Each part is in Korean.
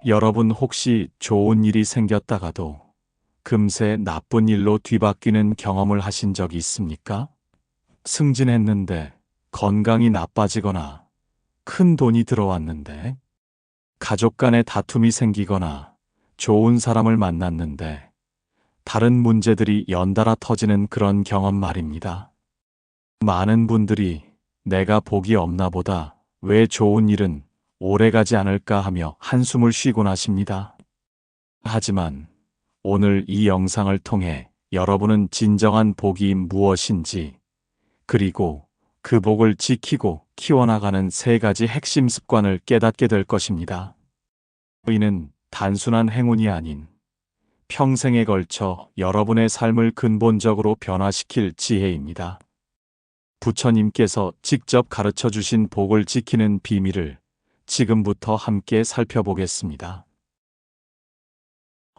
여러분 혹시 좋은 일이 생겼다가도 금세 나쁜 일로 뒤바뀌는 경험을 하신 적이 있습니까? 승진했는데 건강이 나빠지거나 큰 돈이 들어왔는데 가족 간의 다툼이 생기거나 좋은 사람을 만났는데 다른 문제들이 연달아 터지는 그런 경험 말입니다. 많은 분들이 내가 복이 없나 보다, 왜 좋은 일은 오래가지 않을까 하며 한숨을 쉬곤 하십니다. 하지만 오늘 이 영상을 통해 여러분은 진정한 복이 무엇인지, 그리고 그 복을 지키고 키워나가는 세 가지 핵심 습관을 깨닫게 될 것입니다. 이는 단순한 행운이 아닌 평생에 걸쳐 여러분의 삶을 근본적으로 변화시킬 지혜입니다. 부처님께서 직접 가르쳐 주신 복을 지키는 비밀을 지금부터 함께 살펴보겠습니다.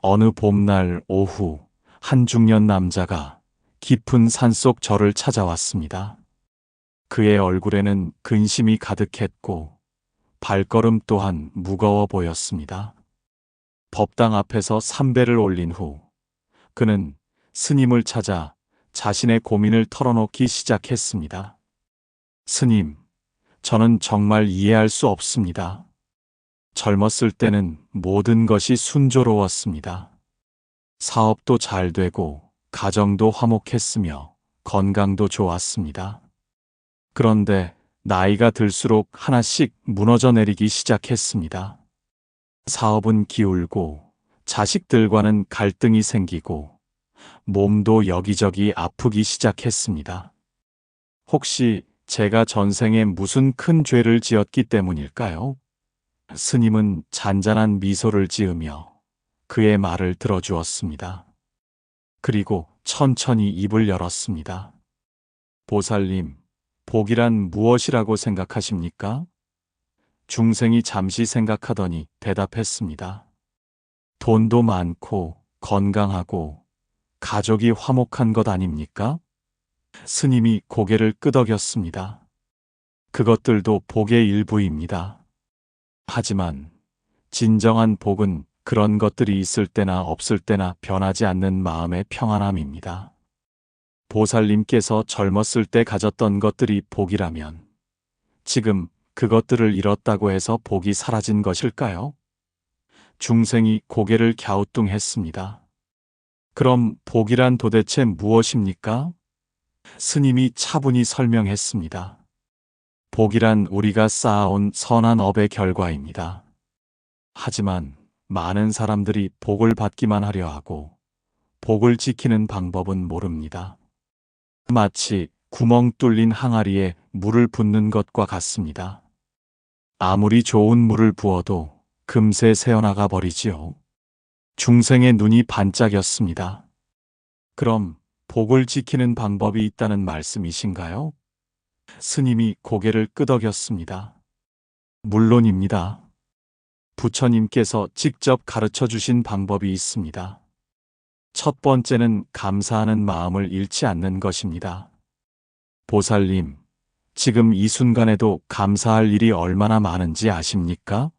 어느 봄날 오후, 한 중년 남자가 깊은 산속 절을 찾아왔습니다. 그의 얼굴에는 근심이 가득했고 발걸음 또한 무거워 보였습니다. 법당 앞에서 삼배를 올린 후 그는 스님을 찾아 자신의 고민을 털어놓기 시작했습니다. 스님, 저는 정말 이해할 수 없습니다. 젊었을 때는 모든 것이 순조로웠습니다. 사업도 잘 되고 가정도 화목했으며 건강도 좋았습니다. 그런데 나이가 들수록 하나씩 무너져 내리기 시작했습니다. 사업은 기울고 자식들과는 갈등이 생기고 몸도 여기저기 아프기 시작했습니다. 혹시 제가 전생에 무슨 큰 죄를 지었기 때문일까요? 스님은 잔잔한 미소를 지으며 그의 말을 들어주었습니다. 그리고 천천히 입을 열었습니다. 보살님, 복이란 무엇이라고 생각하십니까? 중생이 잠시 생각하더니 대답했습니다. 돈도 많고 건강하고 가족이 화목한 것 아닙니까? 스님이 고개를 끄덕였습니다. 그것들도 복의 일부입니다. 하지만 진정한 복은 그런 것들이 있을 때나 없을 때나 변하지 않는 마음의 평안함입니다. 보살님께서 젊었을 때 가졌던 것들이 복이라면 지금 그것들을 잃었다고 해서 복이 사라진 것일까요? 중생이 고개를 갸우뚱했습니다. 그럼 복이란 도대체 무엇입니까? 스님이 차분히 설명했습니다. 복이란 우리가 쌓아온 선한 업의 결과입니다. 하지만 많은 사람들이 복을 받기만 하려 하고 복을 지키는 방법은 모릅니다. 마치 구멍 뚫린 항아리에 물을 붓는 것과 같습니다. 아무리 좋은 물을 부어도 금세 새어나가 버리지요. 중생의 눈이 반짝였습니다. 그럼 복을 지키는 방법이 있다는 말씀이신가요? 스님이 고개를 끄덕였습니다. 물론입니다. 부처님께서 직접 가르쳐 주신 방법이 있습니다. 첫 번째는 감사하는 마음을 잃지 않는 것입니다. 보살님, 지금 이 순간에도 감사할 일이 얼마나 많은지 아십니까?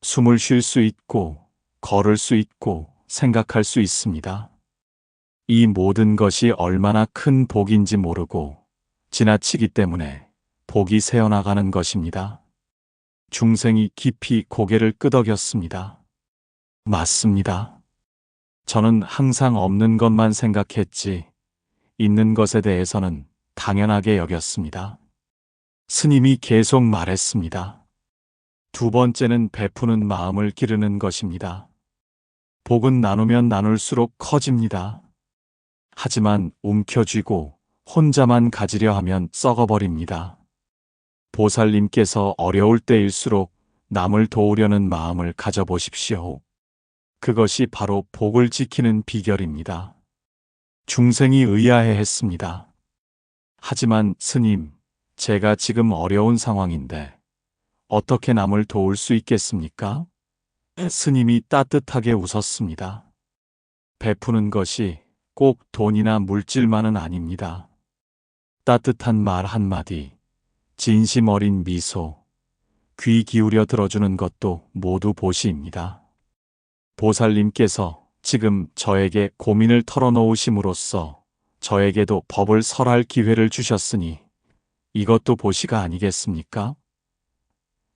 숨을 쉴 수 있고, 걸을 수 있고, 생각할 수 있습니다. 이 모든 것이 얼마나 큰 복인지 모르고 지나치기 때문에 복이 새어나가는 것입니다. 중생이 깊이 고개를 끄덕였습니다. 맞습니다. 저는 항상 없는 것만 생각했지, 있는 것에 대해서는 당연하게 여겼습니다. 스님이 계속 말했습니다. 두 번째는 베푸는 마음을 기르는 것입니다. 복은 나누면 나눌수록 커집니다. 하지만 움켜쥐고 혼자만 가지려 하면 썩어버립니다. 보살님께서 어려울 때일수록 남을 도우려는 마음을 가져보십시오. 그것이 바로 복을 지키는 비결입니다. 중생이 의아해했습니다. 하지만 스님, 제가 지금 어려운 상황인데 어떻게 남을 도울 수 있겠습니까? 스님이 따뜻하게 웃었습니다. 베푸는 것이 꼭 돈이나 물질만은 아닙니다. 따뜻한 말 한마디, 진심 어린 미소, 귀 기울여 들어주는 것도 모두 보시입니다. 보살님께서 지금 저에게 고민을 털어놓으심으로써 저에게도 법을 설할 기회를 주셨으니 이것도 보시가 아니겠습니까?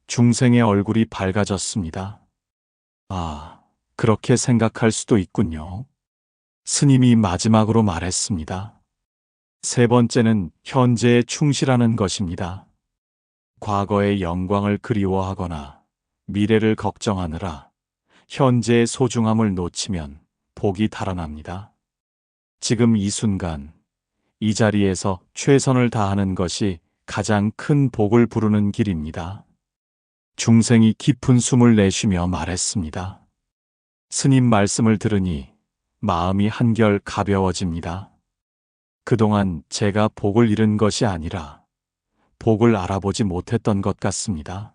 중생의 얼굴이 밝아졌습니다. 아, 그렇게 생각할 수도 있군요. 스님이 마지막으로 말했습니다. 세 번째는 현재에 충실하는 것입니다. 과거의 영광을 그리워하거나 미래를 걱정하느라 현재의 소중함을 놓치면 복이 달아납니다. 지금 이 순간, 이 자리에서 최선을 다하는 것이 가장 큰 복을 부르는 길입니다. 중생이 깊은 숨을 내쉬며 말했습니다. 스님 말씀을 들으니 마음이 한결 가벼워집니다. 그동안 제가 복을 잃은 것이 아니라 복을 알아보지 못했던 것 같습니다.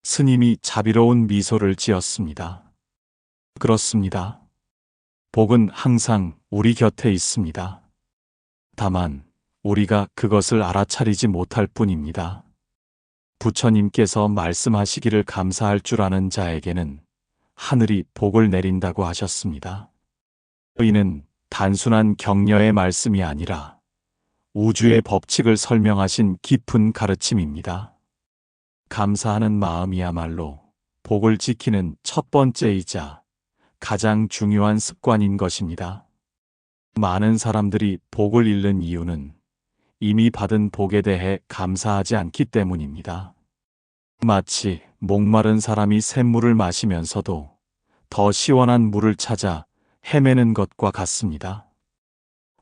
스님이 자비로운 미소를 지었습니다. 그렇습니다. 복은 항상 우리 곁에 있습니다. 다만 우리가 그것을 알아차리지 못할 뿐입니다. 부처님께서 말씀하시기를 감사할 줄 아는 자에게는 하늘이 복을 내린다고 하셨습니다. 이는 단순한 격려의 말씀이 아니라 우주의 법칙을 설명하신 깊은 가르침입니다. 감사하는 마음이야말로 복을 지키는 첫 번째이자 가장 중요한 습관인 것입니다. 많은 사람들이 복을 잃는 이유는 이미 받은 복에 대해 감사하지 않기 때문입니다. 마치 목마른 사람이 샘물을 마시면서도 더 시원한 물을 찾아 헤매는 것과 같습니다.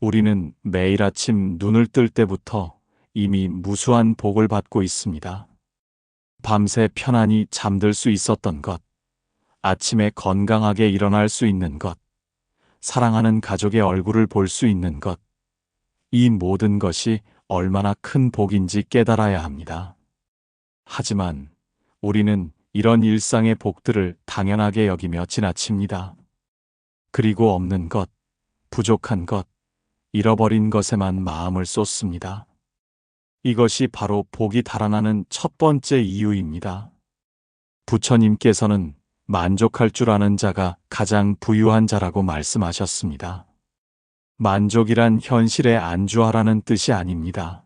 우리는 매일 아침 눈을 뜰 때부터 이미 무수한 복을 받고 있습니다. 밤새 편안히 잠들 수 있었던 것, 아침에 건강하게 일어날 수 있는 것, 사랑하는 가족의 얼굴을 볼 수 있는 것, 이 모든 것이 얼마나 큰 복인지 깨달아야 합니다. 하지만 우리는 이런 일상의 복들을 당연하게 여기며 지나칩니다. 그리고 없는 것, 부족한 것, 잃어버린 것에만 마음을 쏟습니다. 이것이 바로 복이 달아나는 첫 번째 이유입니다. 부처님께서는 만족할 줄 아는 자가 가장 부유한 자라고 말씀하셨습니다. 만족이란 현실에 안주하라는 뜻이 아닙니다.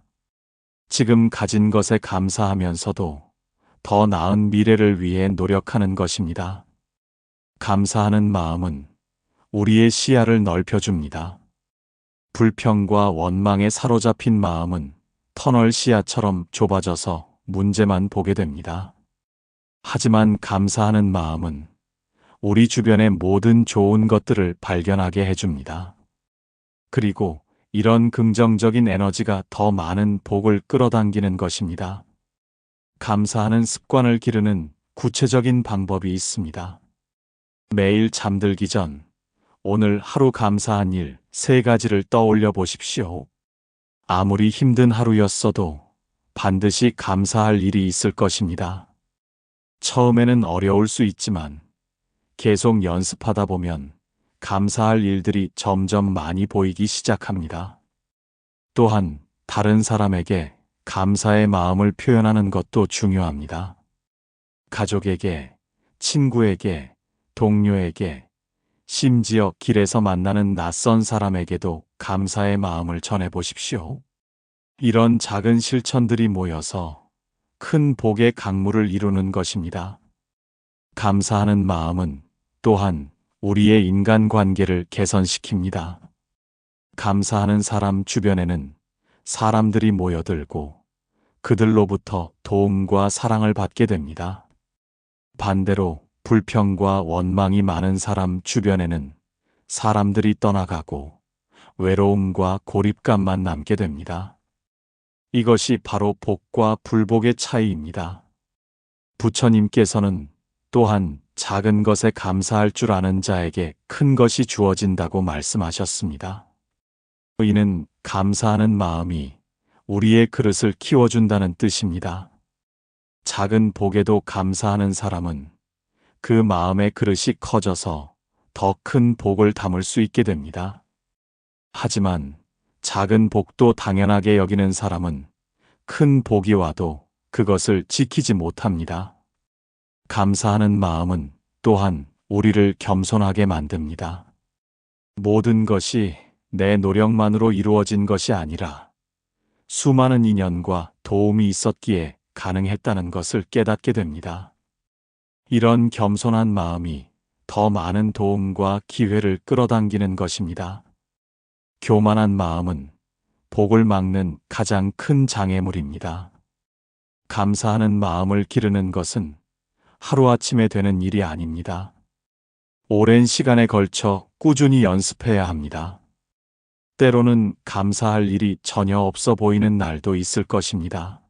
지금 가진 것에 감사하면서도 더 나은 미래를 위해 노력하는 것입니다. 감사하는 마음은 우리의 시야를 넓혀줍니다. 불평과 원망에 사로잡힌 마음은 터널 시야처럼 좁아져서 문제만 보게 됩니다. 하지만 감사하는 마음은 우리 주변의 모든 좋은 것들을 발견하게 해줍니다. 그리고 이런 긍정적인 에너지가 더 많은 복을 끌어당기는 것입니다. 감사하는 습관을 기르는 구체적인 방법이 있습니다. 매일 잠들기 전 오늘 하루 감사한 일 3가지를 떠올려 보십시오. 아무리 힘든 하루였어도 반드시 감사할 일이 있을 것입니다. 처음에는 어려울 수 있지만 계속 연습하다 보면 감사할 일들이 점점 많이 보이기 시작합니다. 또한 다른 사람에게 감사의 마음을 표현하는 것도 중요합니다. 가족에게, 친구에게, 동료에게, 심지어 길에서 만나는 낯선 사람에게도 감사의 마음을 전해보십시오. 이런 작은 실천들이 모여서 큰 복의 강물을 이루는 것입니다. 감사하는 마음은 또한 우리의 인간관계를 개선시킵니다. 감사하는 사람 주변에는 사람들이 모여들고 그들로부터 도움과 사랑을 받게 됩니다. 반대로 불평과 원망이 많은 사람 주변에는 사람들이 떠나가고 외로움과 고립감만 남게 됩니다. 이것이 바로 복과 불복의 차이입니다. 부처님께서는 또한 작은 것에 감사할 줄 아는 자에게 큰 것이 주어진다고 말씀하셨습니다. 이는 감사하는 마음이 우리의 그릇을 키워준다는 뜻입니다. 작은 복에도 감사하는 사람은 그 마음의 그릇이 커져서 더 큰 복을 담을 수 있게 됩니다. 하지만 작은 복도 당연하게 여기는 사람은 큰 복이 와도 그것을 지키지 못합니다. 감사하는 마음은 또한 우리를 겸손하게 만듭니다. 모든 것이 내 노력만으로 이루어진 것이 아니라 수많은 인연과 도움이 있었기에 가능했다는 것을 깨닫게 됩니다. 이런 겸손한 마음이 더 많은 도움과 기회를 끌어당기는 것입니다. 교만한 마음은 복을 막는 가장 큰 장애물입니다. 감사하는 마음을 기르는 것은 하루아침에 되는 일이 아닙니다. 오랜 시간에 걸쳐 꾸준히 연습해야 합니다. 때로는 감사할 일이 전혀 없어 보이는 날도 있을 것입니다.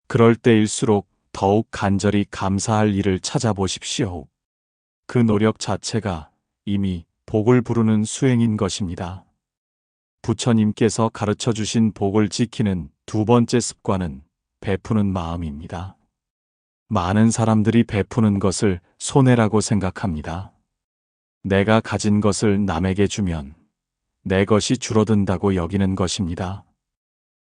그럴 때일수록 더욱 간절히 감사할 일을 찾아보십시오. 그 노력 자체가 이미 복을 부르는 수행인 것입니다. 부처님께서 가르쳐 주신 복을 지키는 두 번째 습관은 베푸는 마음입니다. 많은 사람들이 베푸는 것을 손해라고 생각합니다. 내가 가진 것을 남에게 주면 내 것이 줄어든다고 여기는 것입니다.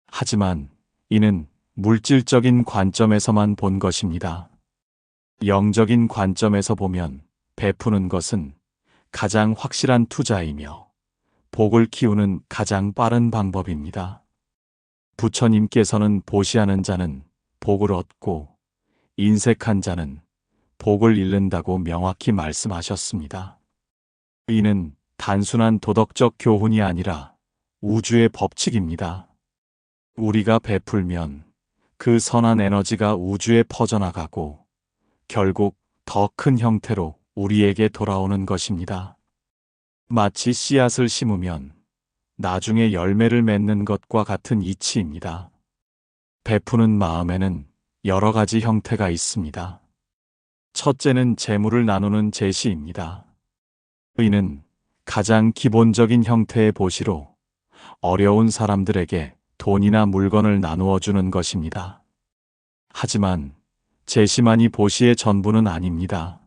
하지만 이는 물질적인 관점에서만 본 것입니다. 영적인 관점에서 보면 베푸는 것은 가장 확실한 투자이며 복을 키우는 가장 빠른 방법입니다. 부처님께서는 보시하는 자는 복을 얻고 인색한 자는 복을 잃는다고 명확히 말씀하셨습니다. 이는 단순한 도덕적 교훈이 아니라 우주의 법칙입니다. 우리가 베풀면 그 선한 에너지가 우주에 퍼져나가고 결국 더 큰 형태로 우리에게 돌아오는 것입니다. 마치 씨앗을 심으면 나중에 열매를 맺는 것과 같은 이치입니다. 베푸는 마음에는 여러 가지 형태가 있습니다. 첫째는 재물을 나누는 제시입니다. 이는 가장 기본적인 형태의 보시로 어려운 사람들에게 돈이나 물건을 나누어 주는 것입니다. 하지만 제시만이 보시의 전부는 아닙니다.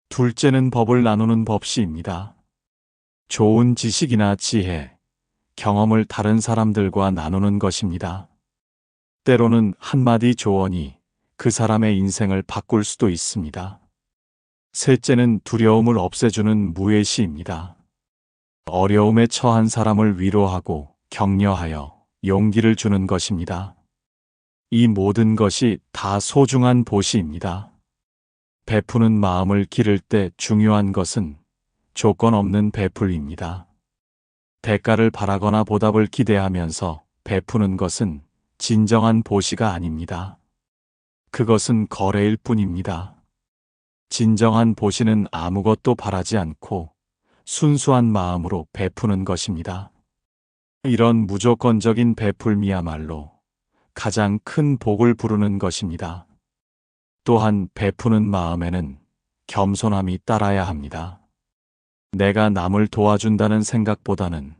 둘째는 법을 나누는 법시입니다. 좋은 지식이나 지혜, 경험을 다른 사람들과 나누는 것입니다. 때로는 한마디 조언이 그 사람의 인생을 바꿀 수도 있습니다. 셋째는 두려움을 없애주는 무예시입니다. 어려움에 처한 사람을 위로하고 격려하여 용기를 주는 것입니다. 이 모든 것이 다 소중한 보시입니다. 베푸는 마음을 기를 때 중요한 것은 조건 없는 베풀입니다. 대가를 바라거나 보답을 기대하면서 베푸는 것은 진정한 보시가 아닙니다. 그것은 거래일 뿐입니다. 진정한 보시는 아무것도 바라지 않고 순수한 마음으로 베푸는 것입니다. 이런 무조건적인 베풀미야말로 가장 큰 복을 부르는 것입니다. 또한 베푸는 마음에는 겸손함이 따라야 합니다. 내가 남을 도와준다는 생각보다는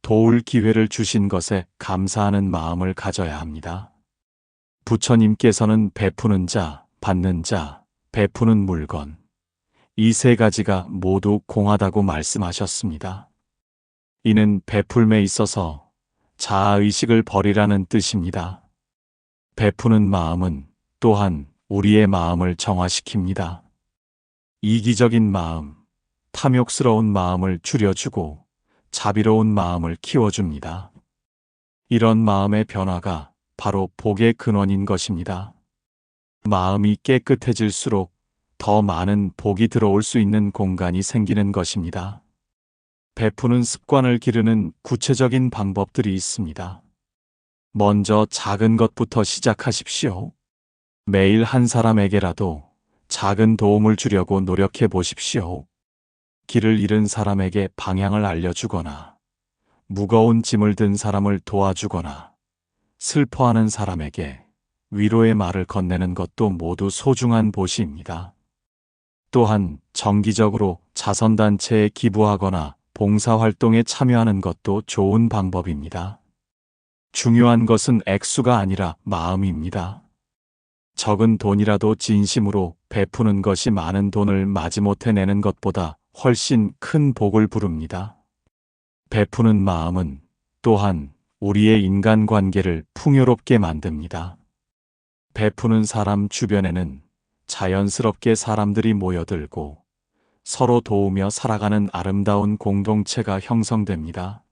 도울 기회를 주신 것에 감사하는 마음을 가져야 합니다. 부처님께서는 베푸는 자, 받는 자, 베푸는 물건, 이 세 가지가 모두 공하다고 말씀하셨습니다. 이는 베풀매 있어서 자아의식을 버리라는 뜻입니다. 베푸는 마음은 또한 우리의 마음을 정화시킵니다. 이기적인 마음, 탐욕스러운 마음을 줄여주고 자비로운 마음을 키워줍니다. 이런 마음의 변화가 바로 복의 근원인 것입니다. 마음이 깨끗해질수록 더 많은 복이 들어올 수 있는 공간이 생기는 것입니다. 베푸는 습관을 기르는 구체적인 방법들이 있습니다. 먼저 작은 것부터 시작하십시오. 매일 한 사람에게라도 작은 도움을 주려고 노력해 보십시오. 길을 잃은 사람에게 방향을 알려주거나, 무거운 짐을 든 사람을 도와주거나, 슬퍼하는 사람에게 위로의 말을 건네는 것도 모두 소중한 보시입니다. 또한 정기적으로 자선단체에 기부하거나 봉사활동에 참여하는 것도 좋은 방법입니다. 중요한 것은 액수가 아니라 마음입니다. 적은 돈이라도 진심으로 베푸는 것이 많은 돈을 마지못해 내는 것보다 훨씬 큰 복을 부릅니다. 베푸는 마음은 또한 우리의 인간관계를 풍요롭게 만듭니다. 베푸는 사람 주변에는 자연스럽게 사람들이 모여들고 서로 도우며 살아가는 아름다운 공동체가 형성됩니다.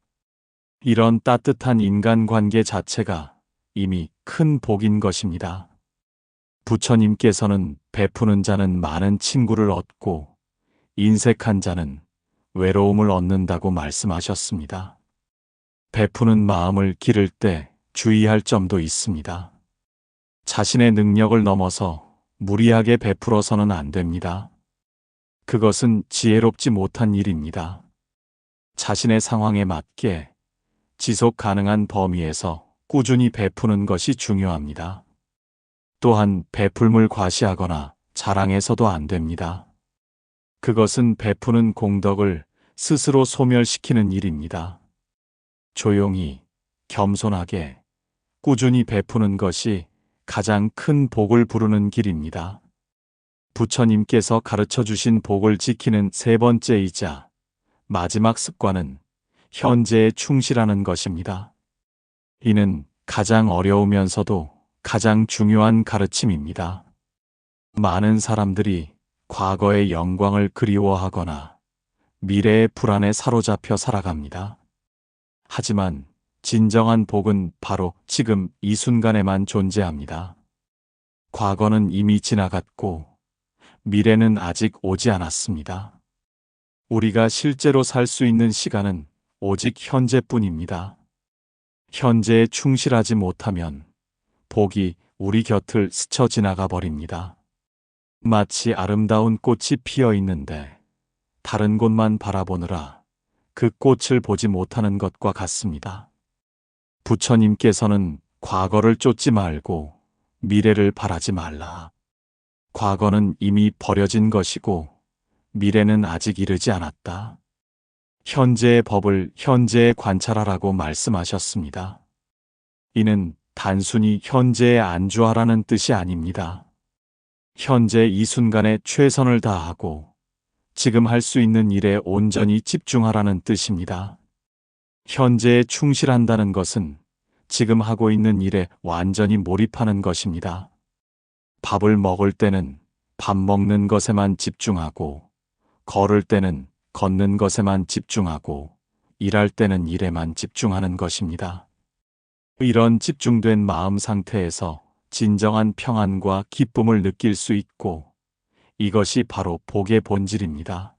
이런 따뜻한 인간관계 자체가 이미 큰 복인 것입니다. 부처님께서는 베푸는 자는 많은 친구를 얻고 인색한 자는 외로움을 얻는다고 말씀하셨습니다. 베푸는 마음을 기를 때 주의할 점도 있습니다. 자신의 능력을 넘어서 무리하게 베풀어서는 안 됩니다. 그것은 지혜롭지 못한 일입니다. 자신의 상황에 맞게 지속 가능한 범위에서 꾸준히 베푸는 것이 중요합니다. 또한 베풀물 과시하거나 자랑해서도 안 됩니다. 그것은 베푸는 공덕을 스스로 소멸시키는 일입니다. 조용히, 겸손하게, 꾸준히 베푸는 것이 가장 큰 복을 부르는 길입니다. 부처님께서 가르쳐 주신 복을 지키는 세 번째이자 마지막 습관은 현재에 충실하는 것입니다. 이는 가장 어려우면서도 가장 중요한 가르침입니다. 많은 사람들이 과거의 영광을 그리워하거나 미래의 불안에 사로잡혀 살아갑니다. 하지만 진정한 복은 바로 지금 이 순간에만 존재합니다. 과거는 이미 지나갔고 미래는 아직 오지 않았습니다. 우리가 실제로 살 수 있는 시간은 오직 현재뿐입니다. 현재에 충실하지 못하면 복이 우리 곁을 스쳐 지나가 버립니다. 마치 아름다운 꽃이 피어 있는데 다른 곳만 바라보느라 그 꽃을 보지 못하는 것과 같습니다. 부처님께서는 과거를 쫓지 말고 미래를 바라지 말라. 과거는 이미 버려진 것이고 미래는 아직 이르지 않았다. 현재의 법을 현재에 관찰하라고 말씀하셨습니다. 이는 단순히 현재에 안주하라는 뜻이 아닙니다. 현재 이 순간에 최선을 다하고 지금 할 수 있는 일에 온전히 집중하라는 뜻입니다. 현재에 충실한다는 것은 지금 하고 있는 일에 완전히 몰입하는 것입니다. 밥을 먹을 때는 밥 먹는 것에만 집중하고, 걸을 때는 걷는 것에만 집중하고, 일할 때는 일에만 집중하는 것입니다. 이런 집중된 마음 상태에서 진정한 평안과 기쁨을 느낄 수 있고, 이것이 바로 복의 본질입니다.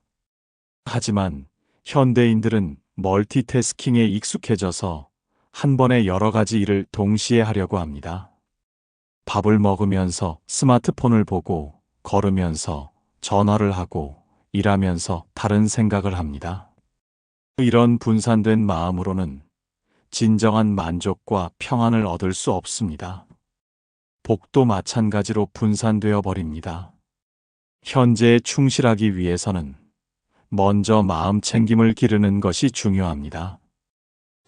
하지만 현대인들은 멀티태스킹에 익숙해져서 한 번에 여러 가지 일을 동시에 하려고 합니다. 밥을 먹으면서 스마트폰을 보고, 걸으면서 전화를 하고, 일하면서 다른 생각을 합니다. 이런 분산된 마음으로는 진정한 만족과 평안을 얻을 수 없습니다. 복도 마찬가지로 분산되어 버립니다. 현재에 충실하기 위해서는 먼저 마음 챙김을 기르는 것이 중요합니다.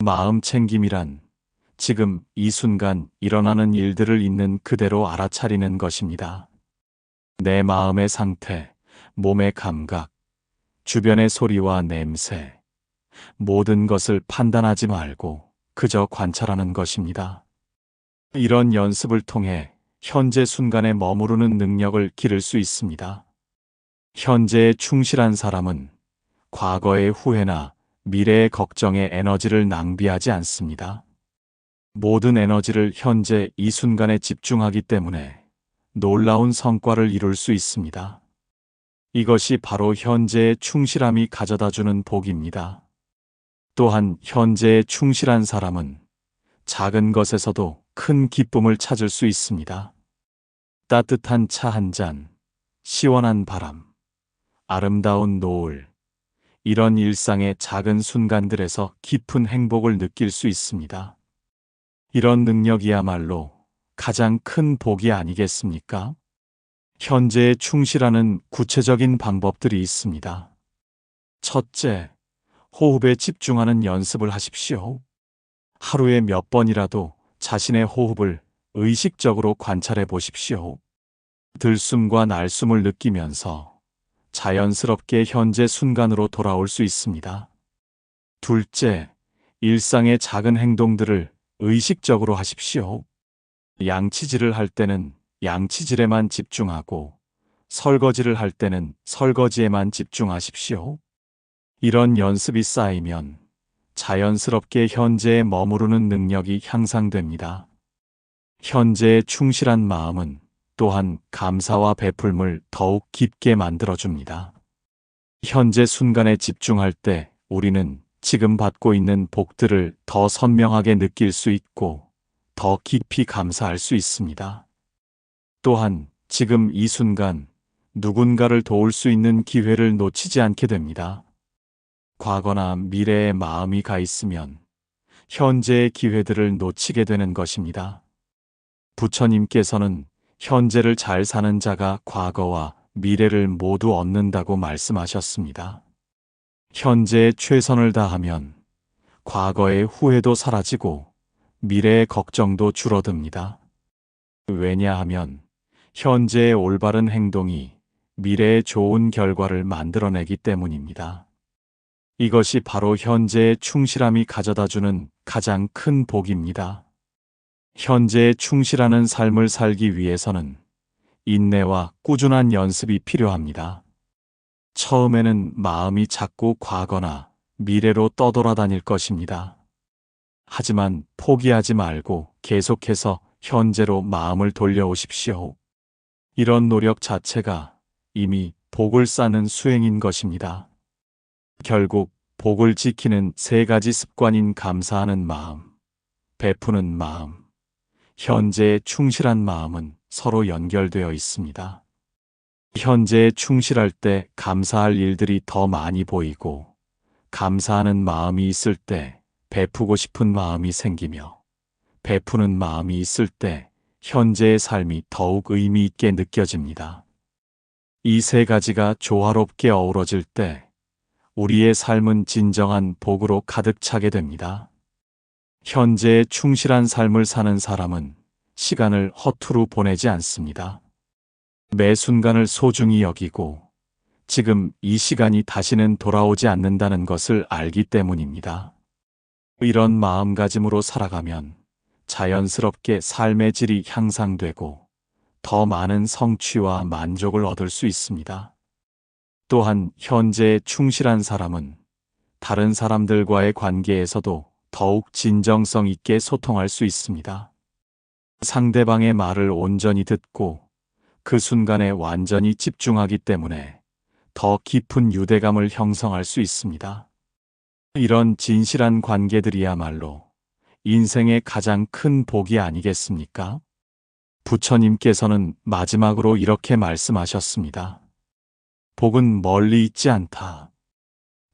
마음 챙김이란 지금 이 순간 일어나는 일들을 있는 그대로 알아차리는 것입니다. 내 마음의 상태, 몸의 감각, 주변의 소리와 냄새, 모든 것을 판단하지 말고 그저 관찰하는 것입니다. 이런 연습을 통해 현재 순간에 머무르는 능력을 기를 수 있습니다. 현재에 충실한 사람은 과거의 후회나 미래의 걱정에 에너지를 낭비하지 않습니다. 모든 에너지를 현재 이 순간에 집중하기 때문에 놀라운 성과를 이룰 수 있습니다. 이것이 바로 현재의 충실함이 가져다주는 복입니다. 또한 현재에 충실한 사람은 작은 것에서도 큰 기쁨을 찾을 수 있습니다. 따뜻한 차 한 잔, 시원한 바람, 아름다운 노을, 이런 일상의 작은 순간들에서 깊은 행복을 느낄 수 있습니다. 이런 능력이야말로 가장 큰 복이 아니겠습니까? 현재에 충실하는 구체적인 방법들이 있습니다. 첫째, 호흡에 집중하는 연습을 하십시오. 하루에 몇 번이라도 자신의 호흡을 의식적으로 관찰해 보십시오. 들숨과 날숨을 느끼면서 자연스럽게 현재 순간으로 돌아올 수 있습니다. 둘째, 일상의 작은 행동들을 의식적으로 하십시오. 양치질을 할 때는 양치질에만 집중하고, 설거지를 할 때는 설거지에만 집중하십시오. 이런 연습이 쌓이면 자연스럽게 현재에 머무르는 능력이 향상됩니다. 현재에 충실한 마음은 또한 감사와 베풀음을 더욱 깊게 만들어줍니다. 현재 순간에 집중할 때 우리는 지금 받고 있는 복들을 더 선명하게 느낄 수 있고 더 깊이 감사할 수 있습니다. 또한 지금 이 순간 누군가를 도울 수 있는 기회를 놓치지 않게 됩니다. 과거나 미래에 마음이 가 있으면 현재의 기회들을 놓치게 되는 것입니다. 부처님께서는 현재를 잘 사는 자가 과거와 미래를 모두 얻는다고 말씀하셨습니다. 현재에 최선을 다하면 과거의 후회도 사라지고 미래의 걱정도 줄어듭니다. 왜냐하면 현재의 올바른 행동이 미래의 좋은 결과를 만들어내기 때문입니다. 이것이 바로 현재의 충실함이 가져다주는 가장 큰 복입니다. 현재에 충실하는 삶을 살기 위해서는 인내와 꾸준한 연습이 필요합니다. 처음에는 마음이 자꾸 과거나 미래로 떠돌아다닐 것입니다. 하지만 포기하지 말고 계속해서 현재로 마음을 돌려오십시오. 이런 노력 자체가 이미 복을 쌓는 수행인 것입니다. 결국 복을 지키는 세 가지 습관인 감사하는 마음, 베푸는 마음, 현재에 충실한 마음은 서로 연결되어 있습니다. 현재에 충실할 때 감사할 일들이 더 많이 보이고, 감사하는 마음이 있을 때 베푸고 싶은 마음이 생기며, 베푸는 마음이 있을 때 현재의 삶이 더욱 의미 있게 느껴집니다. 이 세 가지가 조화롭게 어우러질 때 우리의 삶은 진정한 복으로 가득 차게 됩니다. 현재에 충실한 삶을 사는 사람은 시간을 허투루 보내지 않습니다. 매 순간을 소중히 여기고 지금 이 시간이 다시는 돌아오지 않는다는 것을 알기 때문입니다. 이런 마음가짐으로 살아가면 자연스럽게 삶의 질이 향상되고 더 많은 성취와 만족을 얻을 수 있습니다. 또한 현재에 충실한 사람은 다른 사람들과의 관계에서도 더욱 진정성 있게 소통할 수 있습니다. 상대방의 말을 온전히 듣고 그 순간에 완전히 집중하기 때문에 더 깊은 유대감을 형성할 수 있습니다. 이런 진실한 관계들이야말로 인생의 가장 큰 복이 아니겠습니까? 부처님께서는 마지막으로 이렇게 말씀하셨습니다. 복은 멀리 있지 않다.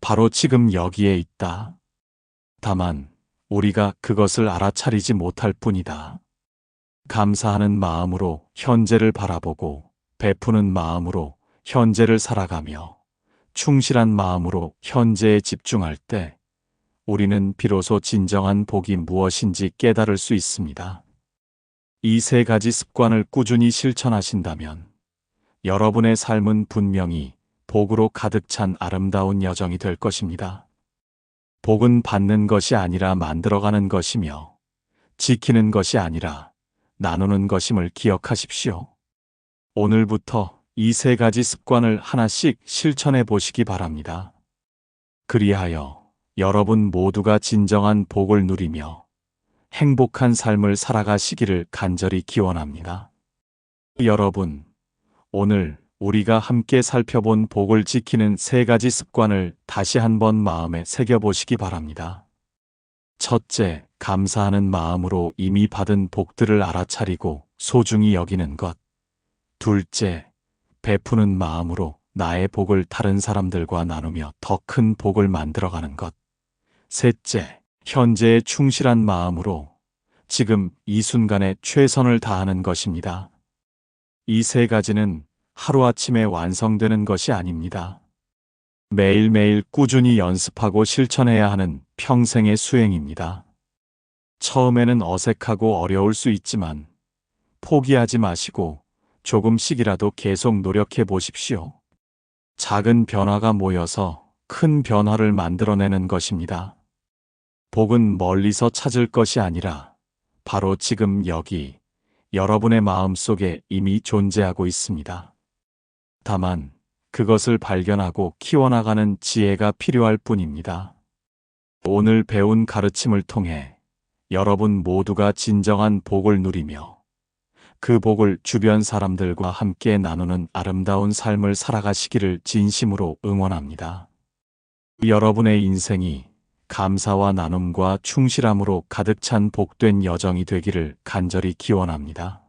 바로 지금 여기에 있다. 다만 우리가 그것을 알아차리지 못할 뿐이다. 감사하는 마음으로 현재를 바라보고 베푸는 마음으로 현재를 살아가며 충실한 마음으로 현재에 집중할 때 우리는 비로소 진정한 복이 무엇인지 깨달을 수 있습니다. 이 세 가지 습관을 꾸준히 실천하신다면 여러분의 삶은 분명히 복으로 가득 찬 아름다운 여정이 될 것입니다. 복은 받는 것이 아니라 만들어가는 것이며 지키는 것이 아니라 나누는 것임을 기억하십시오. 오늘부터 이 세 가지 습관을 하나씩 실천해 보시기 바랍니다. 그리하여 여러분 모두가 진정한 복을 누리며 행복한 삶을 살아가시기를 간절히 기원합니다. 여러분, 오늘 우리가 함께 살펴본 복을 지키는 세 가지 습관을 다시 한번 마음에 새겨보시기 바랍니다. 첫째, 감사하는 마음으로 이미 받은 복들을 알아차리고 소중히 여기는 것. 둘째, 베푸는 마음으로 나의 복을 다른 사람들과 나누며 더 큰 복을 만들어가는 것. 셋째, 현재에 충실한 마음으로 지금 이 순간에 최선을 다하는 것입니다. 이 세 가지는 하루아침에 완성되는 것이 아닙니다. 매일매일 꾸준히 연습하고 실천해야 하는 평생의 수행입니다. 처음에는 어색하고 어려울 수 있지만 포기하지 마시고 조금씩이라도 계속 노력해 보십시오. 작은 변화가 모여서 큰 변화를 만들어내는 것입니다. 복은 멀리서 찾을 것이 아니라 바로 지금 여기 여러분의 마음 속에 이미 존재하고 있습니다. 다만 그것을 발견하고 키워나가는 지혜가 필요할 뿐입니다. 오늘 배운 가르침을 통해 여러분 모두가 진정한 복을 누리며 그 복을 주변 사람들과 함께 나누는 아름다운 삶을 살아가시기를 진심으로 응원합니다. 여러분의 인생이 감사와 나눔과 충실함으로 가득 찬 복된 여정이 되기를 간절히 기원합니다.